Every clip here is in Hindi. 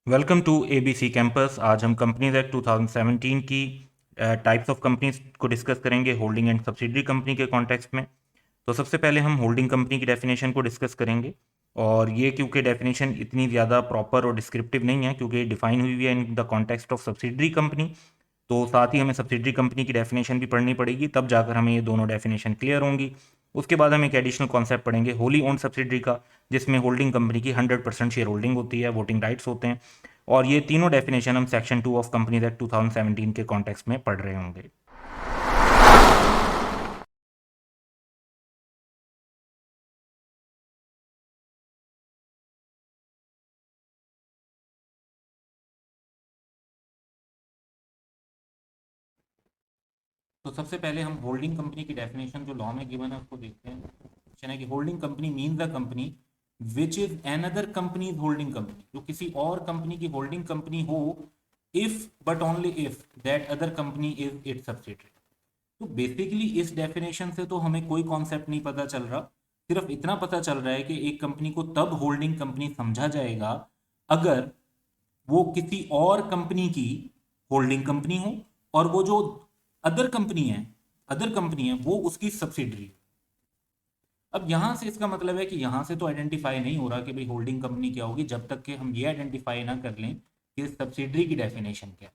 Welcome to ABC campus. आज हम कंपनीज एक्ट 2017 की टाइप्स ऑफ कंपनीज को डिस्कस करेंगे होल्डिंग एंड सब्सिडरी कंपनी के कॉन्टेक्स्ट में। तो सबसे पहले हम होल्डिंग कंपनी की डेफिनेशन को डिस्कस करेंगे। और ये क्योंकि डेफिनेशन इतनी ज़्यादा प्रॉपर और डिस्क्रिप्टिव नहीं है, क्योंकि डिफाइन हुई हुई है in the context of subsidiary company, तो साथ ही हमें सब्सिडरी कंपनी की डेफिनेशन भी पढ़नी पड़ेगी, तब जाकर हमें ये दोनों डेफिनेशन क्लियर होंगी। उसके बाद हम एक एडिशनल कॉन्सेप्ट पढ़ेंगे होली ओन्ड सब्सिडरी का, जिसमें होल्डिंग कंपनी की 100% शेयर होल्डिंग होती है, वोटिंग राइट्स होते हैं। और ये तीनों डेफिनेशन हम सेक्शन 2 ऑफ कंपनीज एक्ट 2017 के कॉन्टेक्स्ट में पढ़ रहे होंगे। तो सबसे पहले हम होल्डिंग कंपनी की डेफिनेशन जो लॉ में गिवन है उसको देखते हैं। क्वेश्चन है कि holding company means the company which is another company holding company, जो किसी और कंपनी की होल्डिंग कंपनी हो, if but only if that other company is it's subsidiary. तो बेसिकली इस डेफिनेशन से तो हमें कोई कॉन्सेप्ट नहीं पता चल रहा, सिर्फ इतना पता चल रहा है कि एक कंपनी को तब होल्डिंग कंपनी समझा जाएगा अगर वो किसी और कंपनी की होल्डिंग कंपनी हो, और वो जो अदर कंपनी है वो उसकी सब्सिडरी। अब यहां से इसका मतलब है कि यहां से तो आइडेंटिफाई नहीं हो रहा कि भाई होल्डिंग कंपनी क्या होगी, जब तक कि हम ये आइडेंटिफाई ना कर लें कि सब्सिडरी की डेफिनेशन क्या है।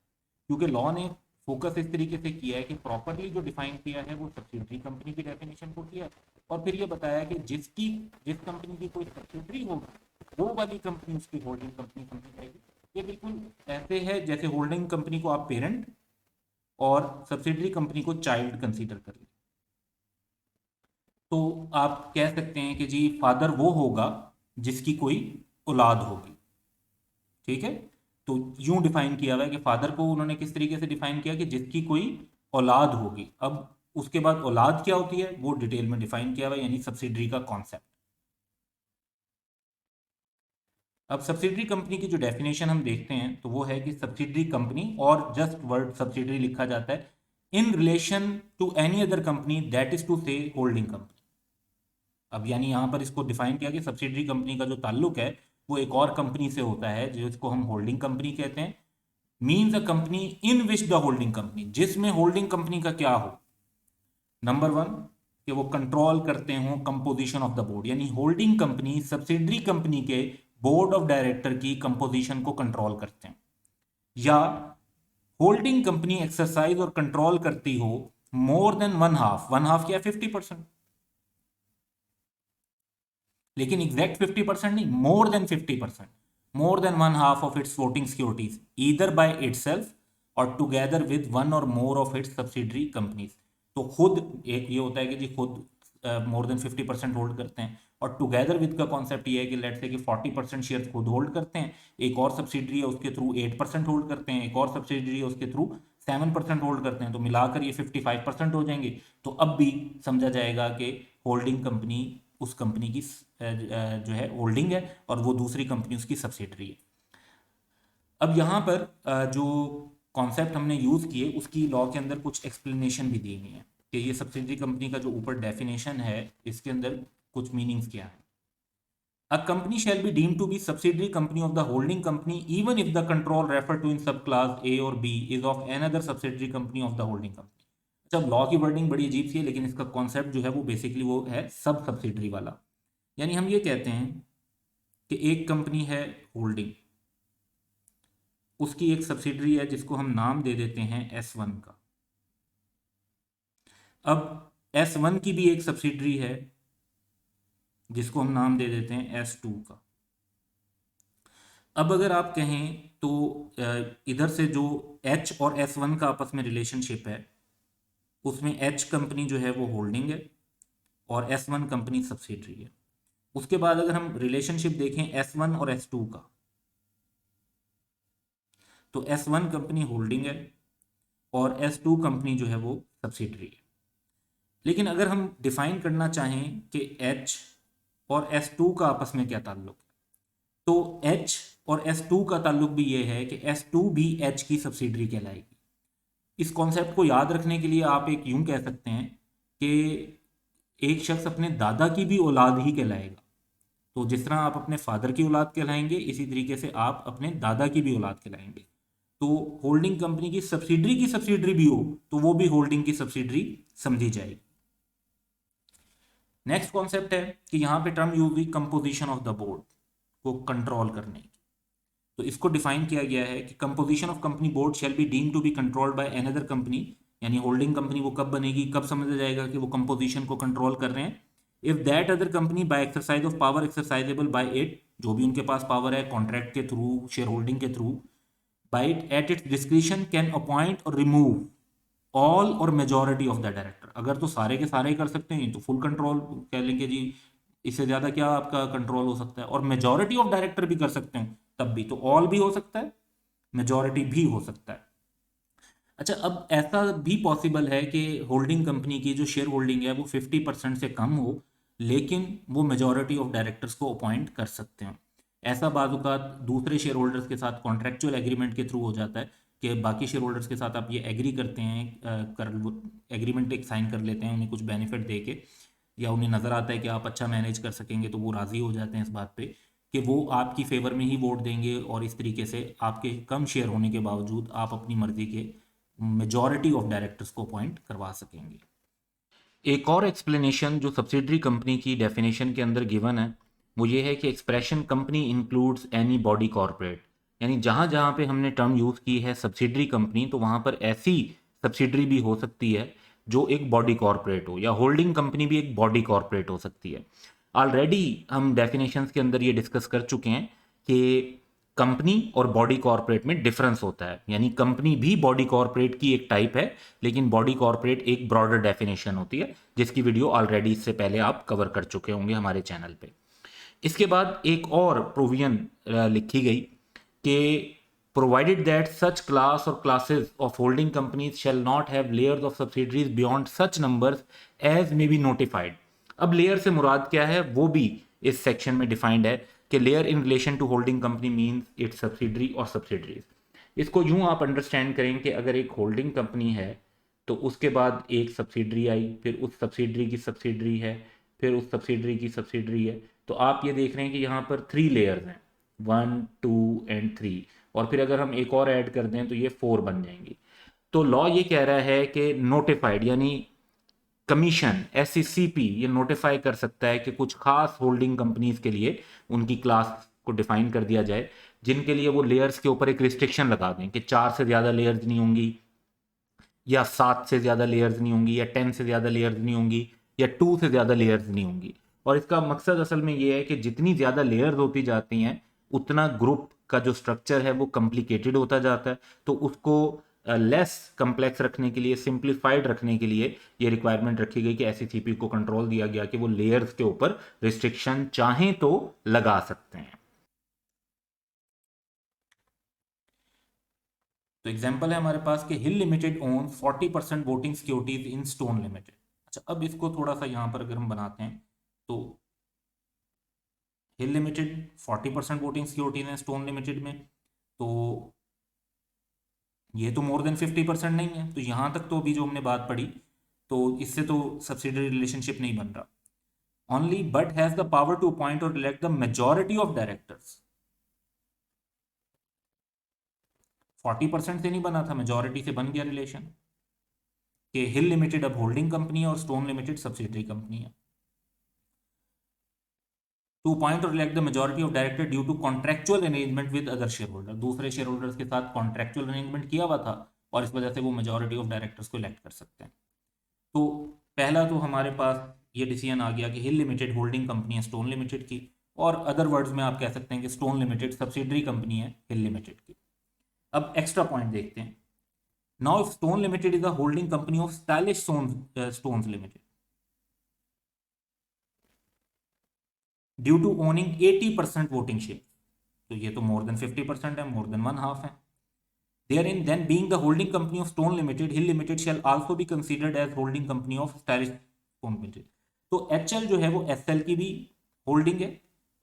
क्योंकि लॉ ने फोकस इस तरीके से किया है कि प्रॉपरली जो डिफाइन किया है वो सब्सिडरी कंपनी की डेफिनेशन को किया है, और फिर ये बताया कि जिस कंपनी की कोई सब्सिडरी होगी वो वाली कंपनी उसकी होल्डिंग कंपनी समझी जाएगी। ये बिल्कुल ऐसे है जैसे होल्डिंग कंपनी को आप पेरेंट और सब्सिडरी कंपनी को चाइल्ड कंसीडर कर लें। तो आप कह सकते हैं कि जी फादर वो होगा जिसकी कोई औलाद होगी। ठीक है, तो यूं डिफाइन किया हुआ है कि फादर को उन्होंने किस तरीके से डिफाइन किया कि जिसकी कोई औलाद होगी। अब उसके बाद औलाद क्या होती है वो डिटेल में डिफाइन किया हुआ है, यानी सब्सिडरी का कॉन्सेप्ट। अब सब्सिडरी कंपनी की जो डेफिनेशन हम देखते हैं तो वो है कि सब्सिडरी कंपनी, और जस्ट वर्ड सब्सिडरी लिखा जाता है, in relation to any other company that is to say holding company. अब यानी यहां पर इसको डिफाइन किया कि सब्सिडरी कंपनी का जो ताल्लुक है वो एक और कंपनी से होता है जिसको हम होल्डिंग कंपनी कहते हैं। Means a company in which the holding company, जिसमें होल्डिंग कंपनी का क्या हो, नंबर वन, कि वो कंट्रोल करते हो कंपोजिशन ऑफ द बोर्ड, यानी होल्डिंग कंपनी सब्सिडरी कंपनी के बोर्ड ऑफ डायरेक्टर की कंपोजिशन को कंट्रोल करते हैं, या होल्डिंग कंपनी एक्सरसाइज और कंट्रोल करती हो मोर देन वन हाफ क्या 50%, लेकिन एग्जैक्ट 50% नहीं, मोर than 50%, more than one half of its voting securities either by itself और टुगेदर विद वन और more of its subsidiary companies. तो खुद एक ये होता है कि जी खुद मोर देन 50% होल्ड करते हैं, और टुगेदर विद का कॉन्सेप्ट ये है कि लेट्स से कि 40% शेयर खुद होल्ड करते हैं, एक और सब्सिडरी है उसके थ्रू 8% होल्ड करते हैं, एक और सब्सिडरी है उसके थ्रू 7% होल्ड करते हैं, तो मिलाकर ये 55% हो जाएंगे। तो अब भी समझा जाएगा कि होल्डिंग कंपनी उस कंपनी की जो है होल्डिंग है, और वो दूसरी कंपनी उसकी सब्सिडरी है। अब यहाँ पर जो कॉन्सेप्ट हमने यूज़ किए उसकी लॉ के अंदर कुछ एक्सप्लेनेशन भी दी हुई है कि ये सब्सिडरी कंपनी का जो ऊपर डेफिनेशन है इसके अंदर कुछ मीनिंग्स क्या है। A company shall be deemed to be subsidiary company of the holding company even if the control referred to in subclass A or B is of another subsidiary company of the holding company। जब लॉ की वर्डिंग बड़ी अजीब सी है, लेकिन इसका कॉन्सेप्ट जो है वो बेसिकली वो है सब सब्सिडरी वाला। यानी हम ये कहते हैं कि एक कंपनी है होल्डिंग, उसकी एक सब्सिडरी है जिसको हम नाम दे देते हैं S1 का। अब S1 की भी एक सब्सिडरी है जिसको हम नाम दे देते हैं S2 का। अब अगर आप कहें तो इधर से जो H और S1 का आपस में रिलेशनशिप है उसमें H कंपनी जो है वो होल्डिंग है और S1 कंपनी सब्सिडरी है। उसके बाद अगर हम रिलेशनशिप देखें S1 और S2 का, तो S1 कंपनी होल्डिंग है और S2 कंपनी जो है वो सब्सिडरी है। लेकिन अगर हम डिफाइन करना चाहें कि H और S2 का आपस में क्या ताल्लुक है, तो H और S2 का ताल्लुक भी ये है कि S2 भी H की सब्सिडरी कहलाएगी। इस कॉन्सेप्ट को याद रखने के लिए आप एक यूं कह सकते हैं कि एक शख्स अपने दादा की भी औलाद ही कहलाएगा। तो जिस तरह आप अपने फादर की औलाद कहलाएंगे, इसी तरीके से आप अपने दादा की भी औलाद कहलाएंगे। तो होल्डिंग कंपनी की सब्सिडरी भी हो तो वो भी होल्डिंग की सब्सिडरी समझी जाएगी। नेक्स्ट कॉन्सेप्ट है कि यहाँ पे टर्म यूज हुई कंपोजिशन ऑफ द बोर्ड को कंट्रोल करने की। तो इसको डिफाइन किया गया है कि composition of company board shall be deem to be controlled by another company, यानी होल्डिंग कंपनी वो कब बनेगी, कब समझा जाएगा कि वो कंपोजिशन को कंट्रोल कर रहे हैं, if that other company by exercise of power exercisable by it, जो भी उनके पास पावर है कॉन्ट्रैक्ट के थ्रू, शेयर होल्डिंग के through, by it at its discretion can appoint or remove all or majority of the director. अगर तो सारे के सारे ही कर सकते हैं तो फुल कंट्रोल कह लेंगे जी, इससे ज्यादा क्या आपका कंट्रोल हो सकता है। और मेजोरिटी ऑफ डायरेक्टर भी कर सकते हैं तब भी, तो ऑल भी हो सकता है, मेजोरिटी भी हो सकता है। अच्छा, अब ऐसा भी पॉसिबल है कि होल्डिंग कंपनी की जो शेयर होल्डिंग है वो 50% से कम हो, लेकिन वो मेजोरिटी ऑफ डायरेक्टर्स को अपॉइंट कर सकते हैं। ऐसा बाज़-औक़ात दूसरे शेयर होल्डर्स के साथ कॉन्ट्रेक्चुअल एग्रीमेंट के थ्रू हो जाता है कि बाकी शेयर होल्डर्स के साथ आप ये एग्री करते हैं, कर एग्रीमेंट एक साइन कर लेते हैं उन्हें कुछ बेनिफिट दे के, या उन्हें नज़र आता है कि आप अच्छा मैनेज कर सकेंगे तो वो राज़ी हो जाते हैं इस बात पे कि वो आपकी फेवर में ही वोट देंगे, और इस तरीके से आपके कम शेयर होने के बावजूद आप अपनी मर्जी के मेजॉरिटी ऑफ डायरेक्टर्स को अपॉइंट करवा सकेंगे। एक और एक्सप्लेनेशन जो सब्सिडरी कंपनी की डेफिनेशन के अंदर गिवन है वो ये है कि expression company includes any body corporate, यानी जहाँ जहाँ पे हमने टर्म यूज़ की है सब्सिडरी कंपनी, तो वहाँ पर ऐसी सब्सिडरी भी हो सकती है जो एक बॉडी कॉर्पोरेट हो, या होल्डिंग कंपनी भी एक बॉडी कॉर्पोरेट हो सकती है। ऑलरेडी हम डेफिनेशंस के अंदर ये डिस्कस कर चुके हैं कि कंपनी और बॉडी कॉर्पोरेट में डिफरेंस होता है, यानी कंपनी भी बॉडी कॉर्पोरेट की एक टाइप है, लेकिन बॉडी कॉर्पोरेट एक ब्रॉडर डेफिनेशन होती है जिसकी वीडियो ऑलरेडी इससे पहले आप कवर कर चुके होंगे हमारे चैनल पे। इसके बाद एक और प्रोविजन लिखी गई कि provided that such class or classes of holding companies shall not have layers of subsidiaries beyond such numbers as may be notified. अब लेयर से मुराद क्या है वो भी इस सेक्शन में डिफाइंड है कि layer in relation to holding company means its subsidiary or subsidiaries. इसको यूं आप अंडरस्टैंड करें कि अगर एक होल्डिंग कंपनी है तो उसके बाद एक सब्सिडरी आई, फिर उस सब्सिडरी की सब्सिडरी है, फिर उस सब्सिडरी की सब्सिडरी है, तो आप ये देख रहे हैं कि यहाँ पर 3 लेयर्स हैं, 1 2 एंड 3, और फिर अगर हम एक और ऐड कर दें तो ये 4 बन जाएंगी। तो लॉ ये कह रहा है कि नोटिफाइड यानी कमीशन एससीसीपी ये नोटिफाई कर सकता है कि कुछ खास होल्डिंग कंपनीज के लिए उनकी क्लास को डिफाइन कर दिया जाए जिनके लिए वो लेयर्स के ऊपर एक रिस्ट्रिक्शन लगा दें कि 4 से ज़्यादा लेयर्स नहीं होंगी, या 7 से ज़्यादा लेयर्स नहीं होंगी, या 10 से ज़्यादा लेयर्स नहीं होंगी, या 2 से ज़्यादा लेयर्स नहीं होंगी। और इसका मकसद असल में ये है कि जितनी ज़्यादा लेयर्स होती जाती हैं उतना ग्रुप का जो स्ट्रक्चर है वो कॉम्प्लिकेटेड होता जाता है, तो उसको लेस कम्प्लेक्स रखने के लिए, सिंप्लीफाइड रखने के लिए ये रिक्वायरमेंट रखी गई कि एससीसीपी को कंट्रोल दिया गया कि वो लेयर्स के ऊपर रिस्ट्रिक्शन चाहें तो लगा सकते हैं। तो एग्जांपल है हमारे पास कि हिल limited own 40% voting securities in Stone limited. अच्छा, अब इसको थोड़ा सा यहां पर अगर हम बनाते हैं तो हिल लिमिटेड 40% वोटिंग सिक्योरिटीज है स्टोन लिमिटेड में, तो ये तो मोर देन 50% नहीं है, तो यहां तक तो अभी जो हमने बात पढ़ी तो इससे तो सब्सिडरी रिलेशनशिप नहीं बन रहा। Only but has the power to appoint और elect the majority of directors. 40% से नहीं बना था, मेजॉरिटी से बन गया रिलेशन कि हिल लिमिटेड अब होल्डिंग कंपनी है और स्टोन लिमिटेड सब्सिडरी कंपनी है। टू अपॉइंट और elect the majority of director due to contractual arrangement with other share holder, दूसरे शेयर होल्डर्स के साथ कॉन्ट्रेक्चुअल अरेंजमेंट किया हुआ था और इस वजह से वो मेजॉरिटी ऑफ डायरेक्टर्स को इलेक्ट कर सकते हैं। तो पहला तो हमारे पास ये डिसीजन आ गया कि हिल लिमिटेड होल्डिंग कंपनी है स्टोन लिमिटेड की, और अदर वर्ड्स में आप कह सकते हैं कि स्टोन लिमिटेड सब्सिडरी कंपनी है हिल लिमिटेड की। अब एक्स्ट्रा पॉइंट देखते हैं। Now if stone limited is the holding company of stylish stones limited due to owning 80% voting share, तो ये तो मोर देन 50% है, मोर देन वन हाफ है। Therein, then being the holding company of Stone Limited, Hill Limited shall also be considered as holding company of Stylish Stone Limited. तो HL जो है वो SL की भी होल्डिंग है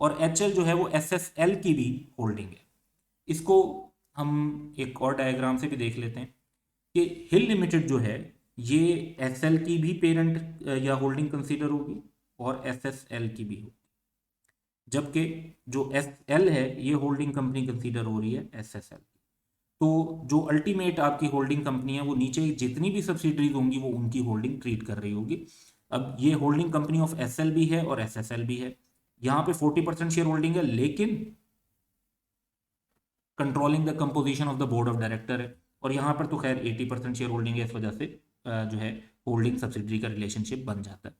और HL जो है वो SSL की भी होल्डिंग है। इसको हम एक और डायग्राम से भी देख लेते हैं कि हिल लिमिटेड जो है ये SL की भी पेरेंट या होल्डिंग कंसीडर होगी और SSL की भी होगी। जबकि जो एस एल है ये होल्डिंग कंपनी कंसीडर हो रही है एस एस एल। तो जो अल्टीमेट आपकी होल्डिंग कंपनी है वो नीचे जितनी भी सब्सिडरीज होंगी वो उनकी होल्डिंग ट्रीट कर रही होगी। अब ये holding company of S L भी है और एस एस एल भी है। यहाँ पे 40% शेयर होल्डिंग है, लेकिन controlling the composition of the board of director है। और यहाँ पर तो खैर 80% शेयर होल्डिंग है, इस वजह से जो है होल्डिंग सब्सिडरी का रिलेशनशिप बन जाता है।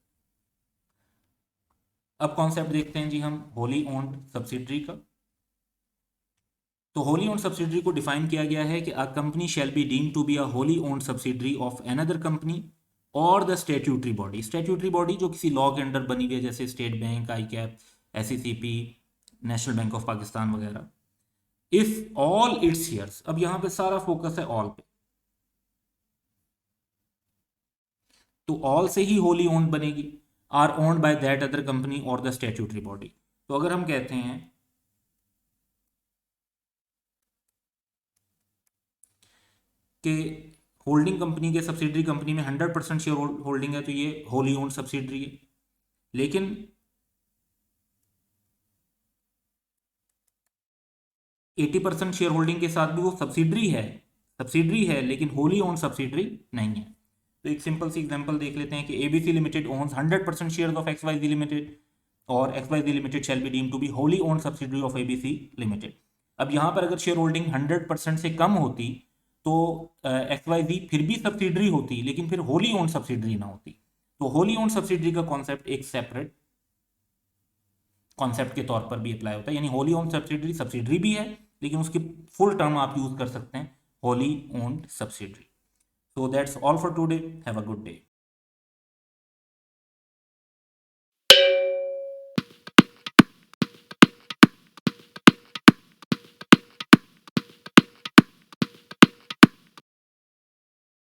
अब कॉन्सेप्ट देखते हैं जी हम होली ओन्ड सब्सिडरी का। तो होली ओन्ड सब्सिडरी को डिफाइन किया गया है कि a company shall be deemed to be a wholly owned subsidiary of another company और the statutory body. Statutory body जो किसी लॉ के अंडर बनी हुई है, जैसे State Bank, ICAP, SECP, National Bank of Pakistan वगैरह। इफ ऑल इट्स शेयर्स, अब यहां पे सारा फोकस है ऑल पे, तो ऑल से ही होली ओन्ड बनेगी, or owned by that other company और द स्टैट्यूटरी बॉडी। तो अगर हम कहते हैं कि होल्डिंग कंपनी के सब्सिडरी कंपनी में 100% शेयर होल्डिंग है, तो ये होली ओन्ड सब्सिडरी है। लेकिन 80% शेयर होल्डिंग के साथ भी वो सब्सिडरी है लेकिन होली ओन्ड सब्सिडरी नहीं है। तो एक सिंपल सी एग्जांपल देख लेते हैं कि ABC limited owns 100% shares of XYZ limited और XYZ limited shall be deemed to be wholly owned subsidiary of ABC limited. अब यहाँ पर अगर शेयर होल्डिंग 100% से कम होती तो एक्सवाईजी फिर भी सब्सिडरी होती, लेकिन फिर होली ओन्ड सब्सिडरी ना होती। तो होली ओन्ड सब्सिडरी का कॉन्सेप्ट एक सेपरेट कॉन्सेप्ट के तौर पर भी अप्लाई होता है, यानी होली ओन्ड सब्सिडरी सब्सिडरी भी है, लेकिन उसकी फुल टर्म आप यूज कर सकते हैं Holi owned subsidiary. So that's all for today. Have a good day.